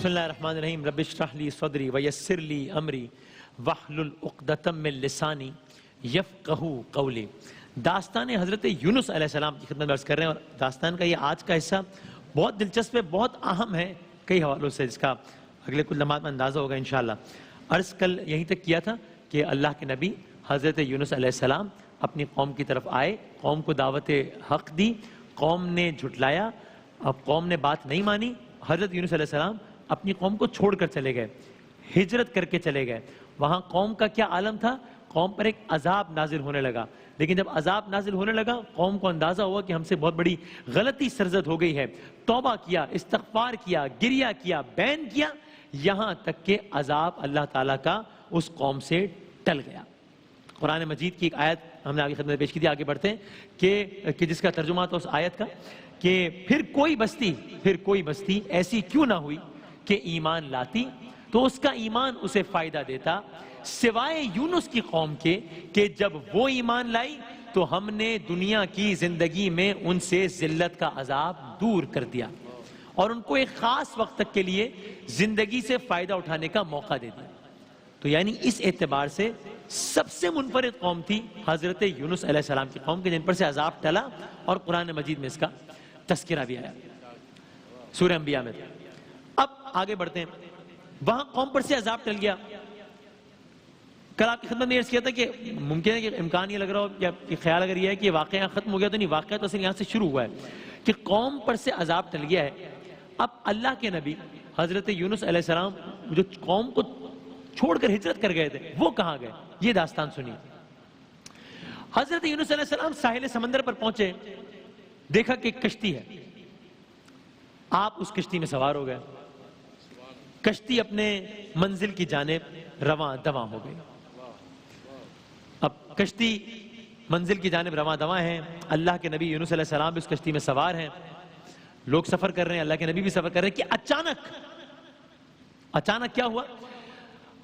بسم اللہ الرحمن الرحیم رب اشرح لی صدری ویسر لی امری واحلل عقدۃ من لسانی یفقہوا قولی۔ داستان حضرت یونس علیہ السلام کی خدمت میں عرض کر رہے ہیں، اور داستان کا یہ آج کا حصہ بہت دلچسپ ہے، بہت اہم ہے کئی حوالوں سے، جس کا اگلے کچھ لمحات میں اندازہ ہوگا انشاءاللہ۔ عرض کل یہیں تک کیا تھا کہ اللہ کے نبی حضرت یونس علیہ السلام اپنی قوم کی طرف آئے، قوم کو دعوت حق دی، قوم نے جھٹلایا، اب قوم نے بات نہیں مانی، حضرت یونس علیہ السلام اپنی قوم کو چھوڑ کر چلے گئے، ہجرت کر کے چلے گئے۔ وہاں قوم کا کیا عالم تھا؟ قوم پر ایک عذاب نازل ہونے لگا، لیکن جب عذاب نازل ہونے لگا قوم کو اندازہ ہوا کہ ہم سے بہت بڑی غلطی سرزد ہو گئی ہے، توبہ کیا، استغفار کیا، گریہ کیا، بین کیا، یہاں تک کہ عذاب اللہ تعالیٰ کا اس قوم سے ٹل گیا۔ قرآن مجید کی ایک آیت ہم نے آگے خدمت میں پیش کی تھی، آگے بڑھتے ہیں کہ جس کا ترجمہ تھا اس آیت کا کہ پھر کوئی بستی ایسی کیوں نہ ہوئی کہ ایمان لاتی تو اس کا ایمان اسے فائدہ دیتا، سوائے یونس کی قوم کے کہ جب وہ ایمان لائی تو ہم نے دنیا کی زندگی میں ان سے ذلت کا عذاب دور کر دیا اور ان کو ایک خاص وقت تک کے لیے زندگی سے فائدہ اٹھانے کا موقع دے دیا۔ تو یعنی اس اعتبار سے سب سے منفرد قوم تھی حضرت یونس علیہ السلام کی قوم کے، جن پر سے عذاب ٹلا، اور قرآن مجید میں اس کا تذکرہ بھی آیا سورہ انبیاء میں۔ اب آگے بڑھتے ہیں، وہاں قوم پر سے عذاب ٹل گیا۔ کل آپ کی خدمت میں عرض کیا تھا کہ ممکن ہے کہ امکان یہ لگ رہا ہو یا خیال اگر یہ ہے کہ واقعہ ختم ہو گیا، تو نہیں، واقعہ تو صرف یہاں سے شروع ہوا ہے کہ قوم پر سے عذاب ٹل گیا ہے۔ اب اللہ کے نبی حضرت یونس علیہ السلام جو قوم کو چھوڑ کر ہجرت کر گئے تھے، وہ کہاں گئے؟ یہ داستان سنیے۔ حضرت یونس علیہ السلام ساحل سمندر پر پہنچے، دیکھا کہ ایک کشتی ہے، آپ اس کشتی میں سوار ہو گئے، کشتی اپنے منزل کی جانب رواں دواں ہو گئی۔ اب کشتی منزل کی جانب رواں دواں ہے، اللہ کے نبی یونس علیہ السلام بھی اس کشتی میں سوار ہیں، لوگ سفر کر رہے ہیں، اللہ کے نبی بھی سفر کر رہے ہیں کہ اچانک کیا ہوا؟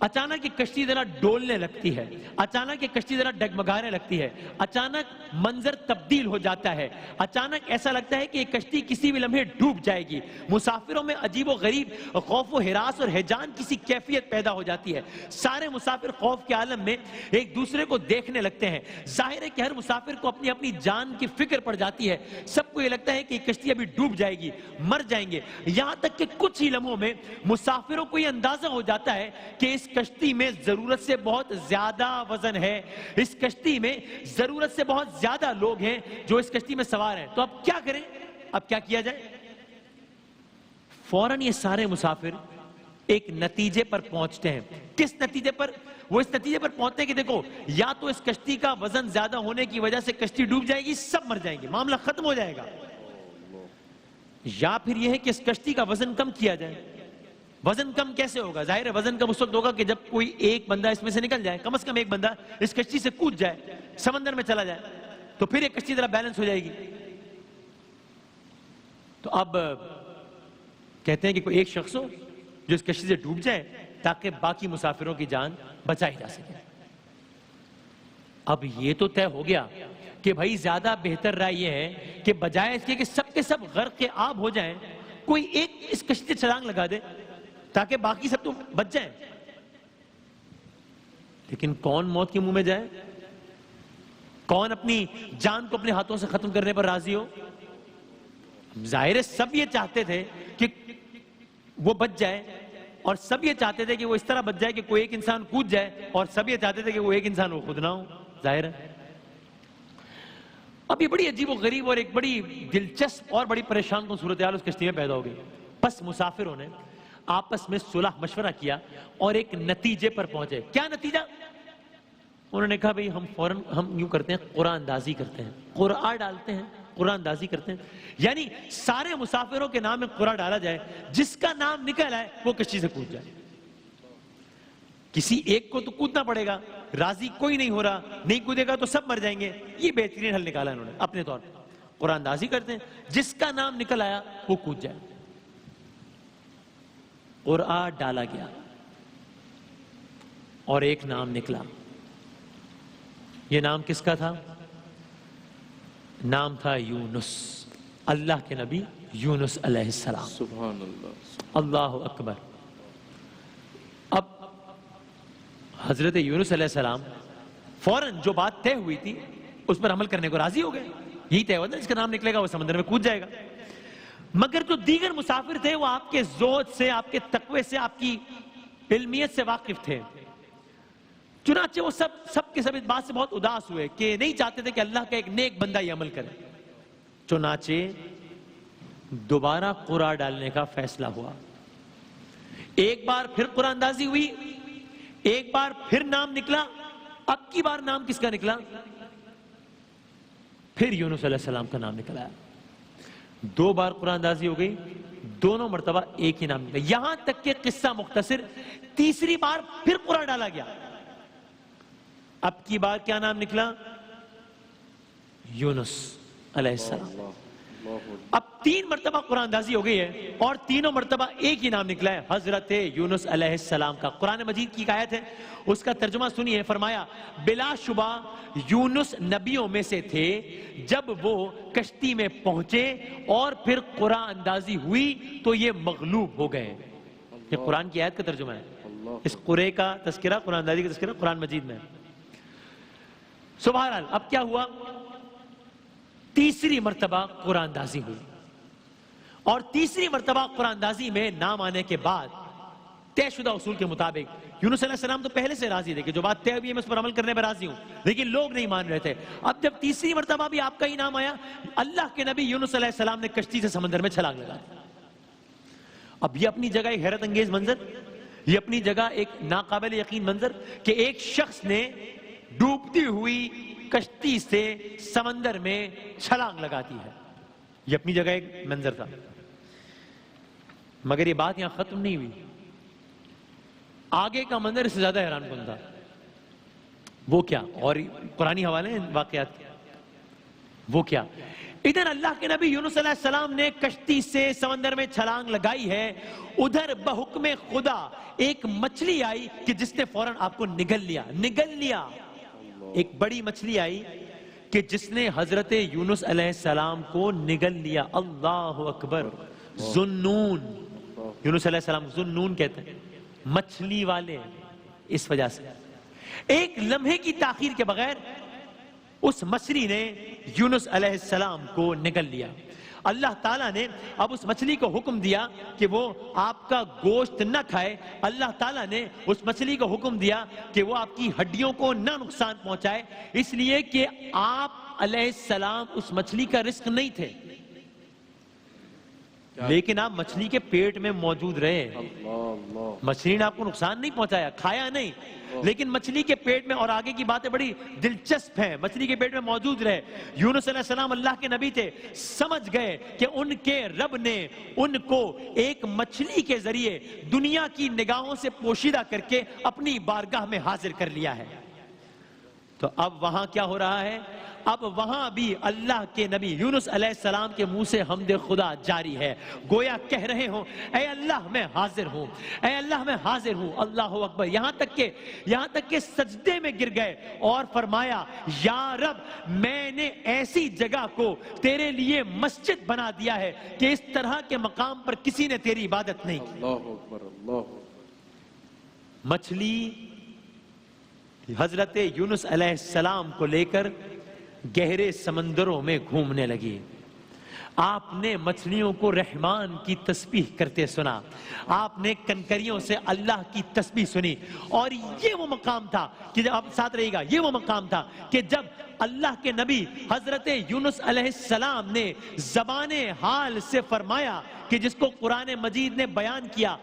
اچانک یہ کشتی ذرا ڈولنے لگتی ہے، اچانک یہ کشتی ذرا ڈگمگانے لگتی ہے، اچانک منظر تبدیل ہو جاتا ہے، اچانک ایسا لگتا ہے کہ یہ کشتی کسی بھی لمحے ڈوب جائے گی۔ مسافروں میں عجیب و غریب خوف و ہراس اور ہیجان کسی کیفیت پیدا ہو جاتی ہے، سارے مسافر خوف کے عالم میں ایک دوسرے کو دیکھنے لگتے ہیں۔ ظاہر ہے کہ ہر مسافر کو اپنی اپنی جان کی فکر پڑ جاتی ہے، سب کو یہ لگتا ہے کہ یہ کشتی ابھی ڈوب جائے گی، مر جائیں گے، یہاں تک کہ کچھ ہی لمحوں میں مسافروں کو یہ اندازہ ہو جاتا ہے کہ اس کشتی میں ضرورت سے بہت زیادہ وزن ہے، اس کشتی میں ضرورت سے بہت زیادہ لوگ ہیں جو اس کشتی میں سوار ہیں۔ تو اب کیا کریں؟ اب کیا کیا جائے؟ فوراً یہ سارے مسافر ایک نتیجے پر پہنچتے ہیں۔ کس نتیجے پر؟ وہ اس نتیجے پر پہنچتے ہیں کہ دیکھو، یا تو اس کشتی کا وزن زیادہ ہونے کی وجہ سے کشتی ڈوب جائے گی، سب مر جائیں گے، معاملہ ختم ہو جائے گا، یا پھر یہ ہے کہ اس کشتی کا وزن کم کیا جائے۔ وزن کم کیسے ہوگا؟ ظاہر ہے وزن کم اس وقت ہوگا کہ جب کوئی ایک بندہ اس میں سے نکل جائے، کم از کم ایک بندہ اس کشتی سے کود جائے، سمندر میں چلا جائے، تو پھر یہ کشتی ذرا بیلنس ہو جائے گی۔ تو اب کہتے ہیں کہ کوئی ایک شخص ہو جو اس کشتی سے ڈوب جائے تاکہ باقی مسافروں کی جان بچائی جا سکے۔ اب یہ تو طے ہو گیا کہ بھائی زیادہ بہتر رائے یہ ہے کہ بجائے اس کے سب کے سب غرق آب ہو جائیں، کوئی ایک اس کشتی سے چھلانگ لگا دے تاکہ باقی سب تو بچ جائیں۔ لیکن کون موت کے منہ میں جائے؟ کون اپنی جان کو اپنے ہاتھوں سے ختم کرنے پر راضی ہو؟ ظاہر ہے سب یہ چاہتے تھے کہ وہ بچ جائے، اور سب یہ چاہتے تھے کہ وہ اس طرح بچ جائے کہ کوئی ایک انسان کود جائے، اور سب یہ چاہتے تھے کہ وہ ایک انسان وہ خود نہ ہو، ظاہر ہے۔ اب یہ بڑی عجیب و غریب اور ایک بڑی دلچسپ اور بڑی پریشان کن صورتحال اس کشتی میں پیدا ہو گئی۔ بس مسافروں نے آپس میں صلح مشورہ کیا اور ایک نتیجے پر پہنچے۔ کیا نتیجہ؟ انہوں نے کہا بھئی ہم یوں کرتے ہیں، قرآن اندازی کرتے ہیں، قرآن ڈالتے ہیں، قرآن اندازی کرتے ہیں، یعنی سارے مسافروں کے نام میں قرآن ڈالا جائے، جس کا نام نکل آئے وہ کشتی سے کود جائے۔ کسی ایک کو تو کودنا پڑے گا، راضی کوئی نہیں ہو رہا، نہیں کودے گا تو سب مر جائیں گے۔ یہ بہترین حل نکالا انہوں نے اپنے طور پر، قرآن اندازی کرتے ہیں، جس کا نام نکل آیا وہ کود جائے۔ قرآن ڈالا گیا اور ایک نام نکلا۔ یہ نام کس کا تھا؟ نام تھا یونس، اللہ کے نبی یونس علیہ السلام۔ سبحان اللہ، اللہ اکبر۔ حضرت یونس علیہ السلام فوراً جو بات طے ہوئی تھی اس پر عمل کرنے کو راضی ہو گئے. یہی طے ہوا تھا جس کا نام نکلے گا وہ سمندر میں کود جائے گا. مگر جو دیگر مسافر تھے وہ آپ کے زہد سے، آپ کے تقوی سے، آپ کی علمیت سے واقف تھے. چنانچہ وہ سب کے سب اس بات سے بہت اداس ہوئے کہ نہیں چاہتے تھے کہ اللہ کا ایک نیک بندہ یہ عمل کرے. چنانچہ دوبارہ قرآن ڈالنے کا فیصلہ ہوا. ایک بار پھر قرآن اندازی ہوئی، ایک بار پھر نام نکلا. اب کی بار نام کس کا نکلا؟ پھر یونس علیہ السلام کا نام نکلا. 2 بار قرآن اندازی ہو گئی، دونوں مرتبہ ایک ہی نام نکلا. یہاں تک کہ قصہ مختصر، تیسری بار پھر قرآن ڈالا گیا. اب کی بار کیا نام نکلا؟ یونس علیہ السلام. اب 3 مرتبہ قرآن اندازی ہو گئی ہے اور تینوں مرتبہ ایک ہی نام نکلا ہے، حضرت یونس علیہ السلام کا. قرآن مجید کی ایک آیت ہے، اس کا ترجمہ سنیے. فرمایا بلا شبہ یونس نبیوں میں سے تھے، جب وہ کشتی میں پہنچے اور پھر قرآن اندازی ہوئی تو یہ مغلوب ہو گئے. یہ قرآن کی آیت کا ترجمہ ہے. اس قرے کا تذکرہ، قرآن اندازی کا تذکرہ قرآن مجید میں ہے. سبحان اللہ. اب کیا ہوا؟ تیسری مرتبہ قرآن اندازی ہوئی اور تیسری مرتبہ قرآن اندازی میں نام آنے کے بعد طے شدہ اصول کے مطابق یونس علیہ السلام تو پہلے سے راضی تھے کہ جو بات طے ہوئی ہے میں اس پر عمل کرنے پر راضی ہوں، لیکن لوگ نہیں مان رہے تھے. اب جب تیسری مرتبہ بھی آپ کا ہی نام آیا، اللہ کے نبی یونس علیہ السلام نے کشتی سے سمندر میں چھلانگ لگا. اب یہ اپنی جگہ ایک حیرت انگیز منظر، یہ اپنی جگہ ایک ناقابل یقین منظر کہ ایک شخص نے ڈوبتی ہوئی کشتی سے سمندر میں چھلانگ لگاتی ہے. یہ اپنی جگہ ایک منظر تھا. مگر یہ بات یہاں ختم نہیں ہوئی. آگے کا منظر اس سے زیادہ حیران کن تھا. وہ کیا؟ اور قرآنی حوالے ہیں واقعات کے. وہ کیا؟ ادھر اللہ کے نبی یونس علیہ السلام نے کشتی سے سمندر میں چھلانگ لگائی ہے، ادھر بحکم خدا ایک مچھلی آئی کہ جس نے فوراً آپ کو نگل لیا. ایک بڑی مچھلی آئی کہ جس نے حضرت یونس علیہ السلام کو نگل لیا. اللہ اکبر. ذُنُّون، یونس علیہ السلام ذُنُّون کہتے ہیں، مچھلی والے. اس وجہ سے ایک لمحے کی تاخیر کے بغیر اس مچھلی نے یونس علیہ السلام کو نگل لیا. اللہ تعالیٰ نے اب اس مچھلی کو حکم دیا کہ وہ آپ کا گوشت نہ کھائے. اللہ تعالیٰ نے اس مچھلی کو حکم دیا کہ وہ آپ کی ہڈیوں کو نہ نقصان پہنچائے، اس لیے کہ آپ علیہ السلام اس مچھلی کا رزق نہیں تھے، لیکن آپ مچھلی کے پیٹ میں موجود رہے. مچھلی نے آپ کو نقصان نہیں پہنچایا، کھایا نہیں، لیکن مچھلی کے پیٹ میں، اور آگے کی باتیں بڑی دلچسپ ہیں، مچھلی کے پیٹ میں موجود رہے. یونس علیہ السلام اللہ کے نبی تھے، سمجھ گئے کہ ان کے رب نے ان کو ایک مچھلی کے ذریعے دنیا کی نگاہوں سے پوشیدہ کر کے اپنی بارگاہ میں حاضر کر لیا ہے. تو اب وہاں کیا ہو رہا ہے؟ اب وہاں بھی اللہ کے نبی یونس علیہ السلام کے منہ سے حمد خدا جاری ہے، گویا کہہ رہے ہوں اے اللہ میں حاضر ہوں، اے اللہ میں حاضر ہوں. اللہ اکبر. یہاں تک کہ سجدے میں گر گئے اور فرمایا یا رب میں نے ایسی جگہ کو تیرے لیے مسجد بنا دیا ہے کہ اس طرح کے مقام پر کسی نے تیری عبادت نہیں کی. اللہ اکبر. اللہ. مچھلی حضرت یونس علیہ السلام کو لے کر گہرے سمندروں میں گھومنے لگی. آپ نے مچھلیوں کو رحمان کی تسبیح کرتے سنا، آپ نے کنکریوں سے اللہ کی تسبیح سنی. اور یہ وہ مقام تھا کہ جب آپ ساتھ رہیے گا، یہ وہ مقام تھا کہ جب اللہ کے نبی حضرت یونس علیہ السلام نے زبان حال سے فرمایا کہ جس کو قرآن مجید نے بیان کیا.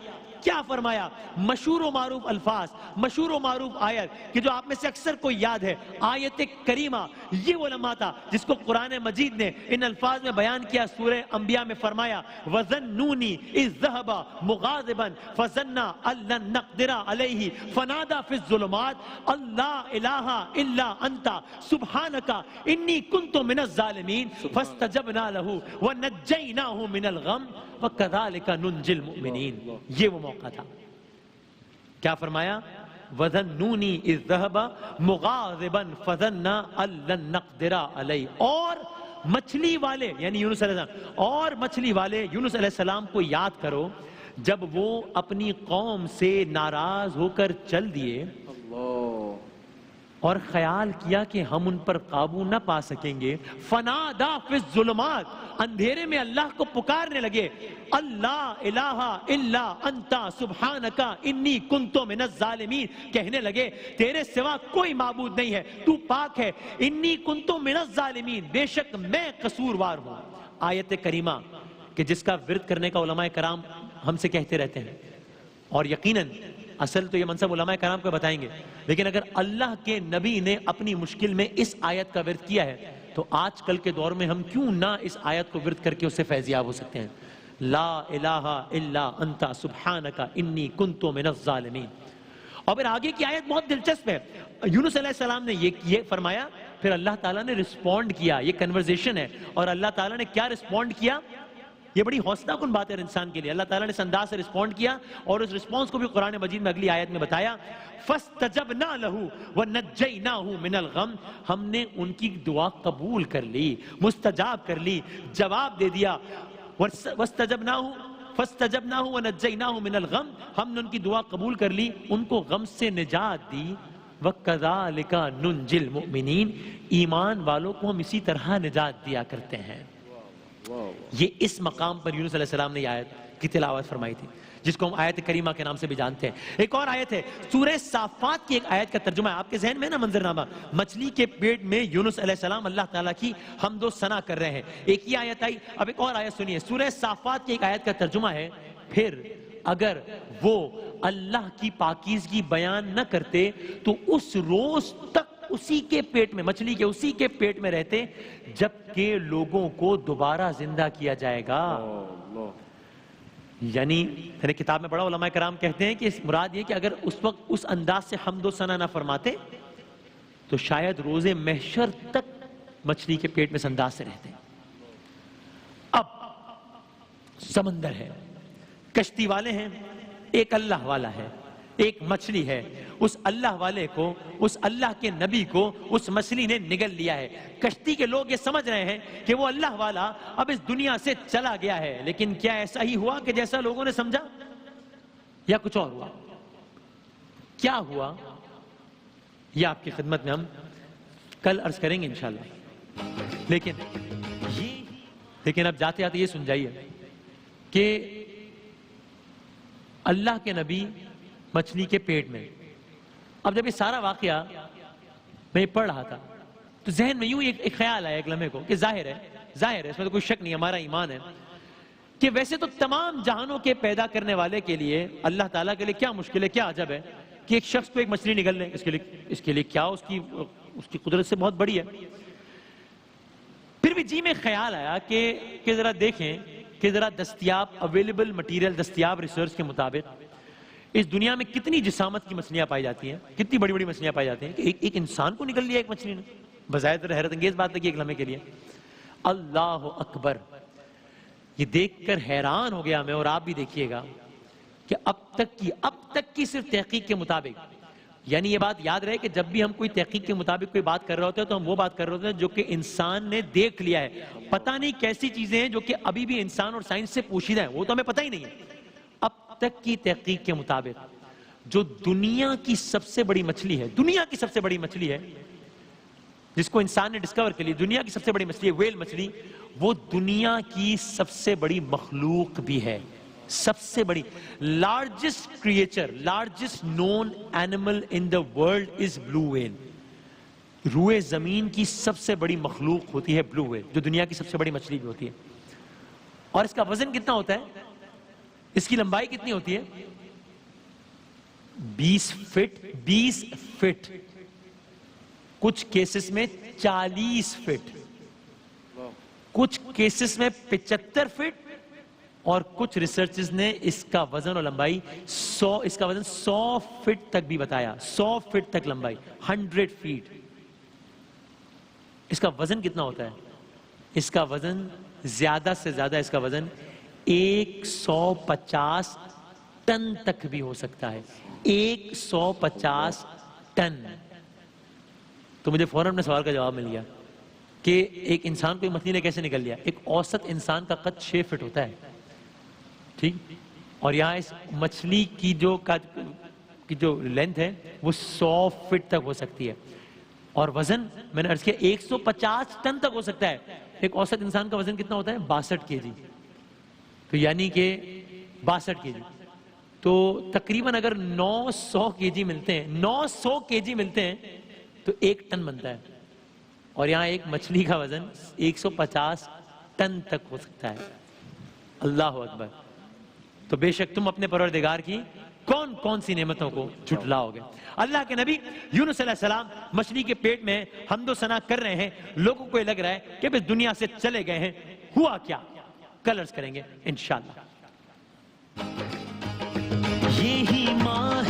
کیا فرمایا؟ مشہور و معروف الفاظ، مشہور و معروف آیت کہ جو آپ میں سے اکثر کو یاد ہے، آیت کریمہ. یہ وہ لمحہ تھا جس کو قرآن مجید نے ان الفاظ میں بیان کیا. سورہ انبیاء میں فرمایا وَظَنُّونِي إِذْ ذَهَبَ مُغَاضِبًا فَظَنَّ أَن لَّن نَّقْدِرَ عَلَيْهِ فَنَادَى فِي الظُّلُمَاتِ أَن لَّا إِلَٰهَ إِلَّا أَنتَ سُبْحَانَكَ إِنِّي كُنتُ مِنَ الظَّالِمِينَ فَاسْتَجَبْنَا لَهُ وَنَجَّيْنَاهُ مِنَ الْغَمِّ وَكَذَلِكَ نُنجِي الْمُؤْمِنِينَ. یہ وہ موقع تھا. کیا فرمایا؟ وَظَنُّونِي إِذْ ذَهَبَ مُغَاضِبًا فَظَنَّ أَن لَّن نَّقْدِرَ عَلَيْهِ. اور مچھلی والے یعنی یونس علیہ السلام، اور مچھلی والے یونس علیہ السلام کو یاد کرو جب وہ اپنی قوم سے ناراض ہو کر چل دیے اور خیال کیا کہ ہم ان پر قابو نہ پا سکیں گے، فنادا فی الظلمات، اندھیرے میں اللہ کو پکارنے لگے، اللہ الہ الا انت سبحانک انی کنت من الظالمین، کہنے لگے تیرے سوا کوئی معبود نہیں ہے، تو پاک ہے، انی کنت من الظالمین، بے شک میں قصوروار ہوں۔ آیت کریمہ کہ جس کا ورد کرنے کا علماء کرام ہم سے کہتے رہتے ہیں، اور یقیناً اصل تو یہ منصب علماء کرام کو بتائیں گے، لیکن اگر اللہ کے نبی نے اپنی مشکل میں اس آیت کا ورد کیا ہے تو آج کل کے دور میں ہم کیوں نہ اس آیت کو ورد کر کے اس سے فیضیاب ہو سکتے ہیں۔ لا الہ الا انت سبحانک انی کنت من الظالمین۔ اور پھر آگے کی آیت بہت دلچسپ ہے، یونس علیہ السلام نے یہ فرمایا، پھر اللہ تعالیٰ نے رسپونڈ کیا، یہ کنورزیشن ہے، اور اللہ تعالیٰ نے کیا رسپونڈ کیا؟ یہ بڑی حوصلہ کن بات ہے انسان کے لیے۔ اللہ تعالیٰ نے اس انداز سے رسپونڈ کیا، اور اس رسپونس کو بھی قرآن مجید میں اگلی آیت میں بتایا، فَاسْتَجَبْنَا لَهُ وَنَجَّيْنَاهُ مِنَ الْغَمِّ، ہم نے ان کی دعا قبول کر لی، مستجاب کر لی، جواب دے دیا۔ فَاسْتَجَبْنَاهُ وَنَجَّيْنَاهُ مِنَ الْغَمِّ، ہم نے ان کی دعا قبول کر لی، ان کو غم سے نجات دی۔ وَكَذَلِكَ نُنْجِي الْمُؤْمِنِينَ، ایمان والوں کو ہم اسی طرح نجات دیا کرتے ہیں۔ یہ اس مقام پر یونس علیہ السلام نے آیت کی تلاوت فرمائی تھی، جس کو ہم آیت کریمہ کے نام سے بھی جانتے ہیں۔ ایک اور آیت ہے سورہ صافات کی، ایک آیت کا ترجمہ ہے، آپ کے ذہن میں نا منظرنامہ، مچھلی کے پیٹ میں یونس علیہ السلام اللہ تعالیٰ کی حمد و ثنا کر رہے ہیں، ایک ہی آیت آئی۔ اب ایک اور آیت سنیے، سورہ صافات کی ایک آیت کا ترجمہ ہے، پھر اگر وہ اللہ کی پاکیزگی بیان نہ کرتے تو اس روز تک اسی کے پیٹ میں، مچھلی کے اسی کے پیٹ میں رہتے جبکہ لوگوں کو دوبارہ زندہ کیا جائے گا۔ یعنی میں نے کتاب میں پڑھا، علماء کرام کہتے ہیں کہ اس مراد یہ کہ اگر اس وقت اس انداز سے حمد و ثنا نہ فرماتے تو شاید روز محشر تک مچھلی کے پیٹ میں اس انداز سے رہتے۔ اب سمندر ہے، کشتی والے ہیں، ایک اللہ والا ہے، ایک مچھلی ہے، اس اللہ والے کو، اس اللہ کے نبی کو اس مچھلی نے نگل لیا ہے۔ کشتی کے لوگ یہ سمجھ رہے ہیں کہ وہ اللہ والا اب اس دنیا سے چلا گیا ہے، لیکن کیا ایسا ہی ہوا کہ جیسا لوگوں نے سمجھا، یا کچھ اور ہوا؟ کیا ہوا یہ آپ کی خدمت میں ہم کل عرض کریں گے انشاءاللہ، لیکن اب جاتے آتے یہ سن جائیے کہ اللہ کے نبی مچھلی کے پیٹ میں۔ اب جب یہ سارا واقعہ میں پڑھ رہا تھا تو ذہن میں یوں ایک خیال آیا ایک لمحے کو کہ ظاہر ہے اس میں تو کوئی شک نہیں، ہمارا ایمان ہے کہ ویسے تو تمام جہانوں کے پیدا کرنے والے کے لیے، اللہ تعالیٰ کے لیے کیا مشکل ہے، کیا عجب ہے کہ ایک شخص کو ایک مچھلی نگل لے، اس کے لیے کیا اس کی قدرت سے بہت بڑی ہے۔ پھر بھی جی میں خیال آیا کہ ذرا دیکھیں کہ ذرا دستیاب اویلیبل مٹیریل، دستیاب ریسرچ کے مطابق اس دنیا میں کتنی جسامت کی مچھلیاں پائی جاتی ہیں، کتنی بڑی بڑی مچھلیاں پائی جاتی ہیں کہ ایک انسان کو نگل لیا ایک مچھلی نے۔ بظاہر حیرت انگیز بات لگی ایک لمحے کے لیے۔ اللہ اکبر، یہ دیکھ کر حیران ہو گیا میں، اور آپ بھی دیکھیے گا کہ اب تک کی صرف تحقیق کے مطابق، یعنی یہ بات یاد رہے کہ جب بھی ہم کوئی تحقیق کے مطابق کوئی بات کر رہے ہوتے ہیں تو ہم وہ بات کر رہے ہوتے ہیں جو کہ انسان نے دیکھ لیا ہے۔ پتہ نہیں کیسی چیزیں ہیں جو کہ ابھی بھی انسان اور سائنس سے پوشیدہ ہیں، وہ تو ہمیں پتہ ہی نہیں ہے۔ اب تک کی تحقیق کے مطابق جو دنیا کی سب سے بڑی مچھلی ہے، دنیا کی سب سے بڑی مچھلی ہے جس کو انسان نے ڈسکور کر لی، دنیا کی سب سے بڑی مچھلی ہے ویل مچھلی، وہ دنیا کی سب سے بڑی مخلوق بھی ہے، سب سے بڑی، largest creature, largest known animal in the world is blue whale. روئے زمین کی سب سے بڑی مخلوق ہوتی ہے بلو ویل، جو دنیا کی سب سے بڑی مچھلی بھی ہوتی ہے۔ اور اس کا وزن کتنا ہوتا ہے، اس کی لمبائی کتنی ہوتی ہے؟ 20 فٹ، کچھ کیسز میں 40 فٹ، کچھ کیسز میں 75 فٹ، اور کچھ ریسرچز نے اس کا وزن اور لمبائی 100 فٹ تک بھی بتایا، 100 فٹ تک لمبائی، 100 فیٹ۔ اس کا وزن کتنا ہوتا ہے؟ اس کا وزن زیادہ سے زیادہ، اس کا وزن 150 ٹن تک بھی ہو سکتا ہے، 150 ٹن۔ تو مجھے فوراً اپنے سوال کا جواب مل گیا کہ ایک انسان کو مچھلی نے کیسے نکل لیا۔ ایک اوسط انسان کا قد 6 فٹ ہوتا ہے، ٹھیک، اور یہاں اس مچھلی کی جو لینتھ ہے وہ 100 فٹ تک ہو سکتی ہے۔ اور وزن میں نے عرض کیا 150 ٹن تک ہو سکتا ہے. ایک اوسط انسان کا وزن کتنا ہوتا ہے؟ 62 kg. تو یعنی کہ 62 kg. تو تقریباً اگر 900 kg ملتے ہیں 900 kg ملتے ہیں تو 1 ٹن بنتا ہے. اور یہاں ایک مچھلی کا وزن 150 ٹن تک ہو سکتا ہے. اللہ اکبر. تو بے شک تم اپنے پروردگار کی کون کون سی نعمتوں کو جھٹلاؤ گے. اللہ کے نبی یونس علیہ السلام مچھلی کے پیٹ میں حمد و ثنا کر رہے ہیں. لوگوں کو یہ لگ رہا ہے کہ بس دنیا سے چلے گئے ہیں. ہوا کیا؟ کلرز کریں گے انشاءاللہ. یہی ماہ